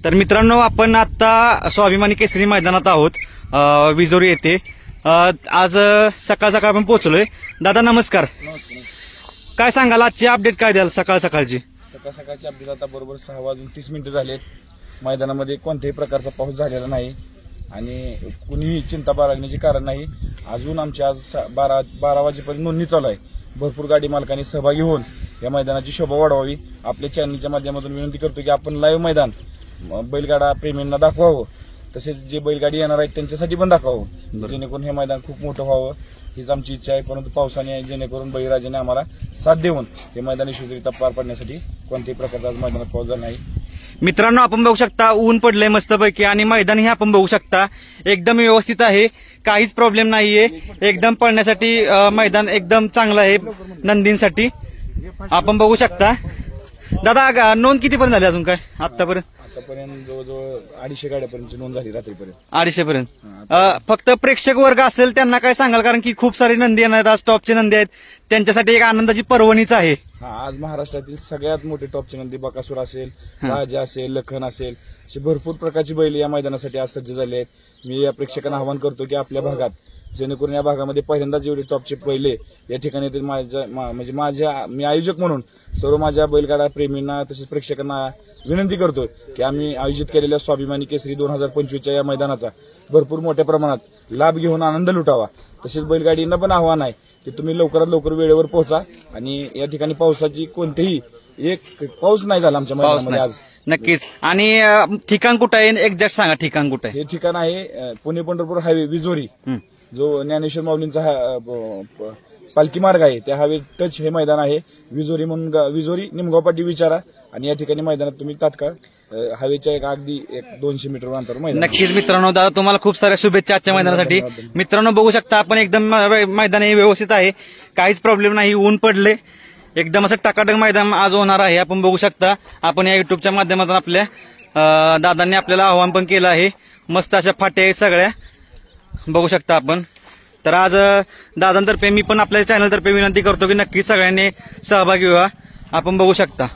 तर मित्रांनो, आपण आता स्वाभिमानी केसरी मैदानात आहोत, विजोरी येथे. आज सकाळ सकाळ आपण पोहोचलोय. दादा नमस्कार. काय सांगाल, आजची अपडेट काय द्याल सकाळ सकाळची? सकाळ सकाळची अपडेट आता बरोबर 6:30 झालेत. मैदानामध्ये कोणत्याही प्रकारचा पाऊस झालेला नाही आणि कुणीही चिंता बाळगण्याचे कारण नाही. अजून आमची आज 12 वाजेपर्यंत नोंदणी चालू आहे. भरपूर गाडी मालकांनी सहभागी होऊन या मैदानाची शोभा वाढवावी. आपल्या चॅनलच्या माध्यमातून विनंती करतो की आपण लाईव्ह मैदान बैलगाडा प्रेमींना दाखवावं, तसेच जे बैलगाडी येणार आहेत त्यांच्यासाठी पण दाखवावं, जेणेकरून हे मैदान खूप मोठं व्हावं हीच आमची इच्छा आहे. परंतु पावसाने जेणेकरून बळीराजाने आम्हाला साथ देऊन हे मैदान यशस्वीरित्या पार पाडण्यासाठी कोणत्याही प्रकारचा आज मैदानात पाऊस झाला नाही. मित्रांनो, आपण बघू शकता ऊन पडलंय मस्तपैकी आणि मैदान हे आपण बघू शकता एकदम व्यवस्थित आहे, काहीच प्रॉब्लेम नाहीये. एकदम पळण्यासाठी मैदान एकदम चांगलं आहे नंदींसाठी. आपण बघू शकता. दादा नोंद कितीपर्यंत झाली अजून काय आतापर्यंत? आतापर्यंत जवळजवळ 250 गाड्यापर्यंत नोंद झाली रात्रीपर्यंत. 250 पर्यंत. फक्त प्रेक्षक वर्ग असेल त्यांना काय सांगाल, कारण की खूप सारी नंदी येणार आज, टॉपचे नंदी आहेत, त्यांच्यासाठी एक आनंदाची पर्वणीच आहे. आज महाराष्ट्रातील सगळ्यात मोठे टॉपचे नंदी बकासूर असेल, राजा असेल, लखन असेल, अशी भरपूर प्रकारची बैल या मैदानासाठी आज सज्ज झाले आहेत. मी या प्रेक्षकांना आवाहन करतो की आपल्या भागात, जेणेकरून या भागामध्ये पहिल्यांदाच एवढे टॉपचे पहिले या ठिकाणी येतील. मी आयोजक म्हणून सर्व माझ्या बैलगाडा प्रेमींना तसेच प्रेक्षकांना विनंती करतो की आम्ही आयोजित केलेल्या स्वाभिमानी केसरी 2025च्या या मैदानाचा भरपूर मोठ्या प्रमाणात लाभ घेऊन आनंद लुटावा. तसेच बैलगाडींना पण आव्हान आहे की तुम्ही लवकरात लवकर वेळेवर पोहोचा. आणि या ठिकाणी पावसाची कोणतेही एक पाऊस नाही झाला आमच्या मैदानामध्ये आज. नक्कीच. आणि ठिकाण कुठं आहे, एक्झॅक्ट सांगा ठिकाण कुठं आहे? हे ठिकाण आहे पुणे पंढरपूर हायवे विजोरी, जो ज्ञानेश्वर माऊलींचा पालखी मार्ग आहे त्या हायवे टच हे मैदान आहे. विजोरी म्हणून विजोरी निमगाव पाटी विचारा आणि या ठिकाणी मैदानात तुम्ही तात्काळ हायवेच्या अगदी 200 मीटर अंतर मैदान. नक्कीच मित्रांनो, दादा तुम्हाला खूप साऱ्या शुभेच्छा आजच्या मैदानासाठी. मित्रांनो बघू शकता आपण एकदम मैदान हे व्यवस्थित आहे, काहीच प्रॉब्लेम नाही. ऊन पडले, एकदम असं टकाटक मैदान आज होणार आहे. आपण बघू शकता. आपण या युट्यूबच्या माध्यमातून आपल्या दादांनी आपल्याला आवाहन पण केलं आहे. मस्त अशा फाट्या आहेत सगळ्या, बघू शकता आपण. तर आज दादांतर्फे मी पण आपल्या चॅनलतर्फे विनंती करतो की नक्की सगळ्यांनी सहभागी व्हा. आपण बघू शकता.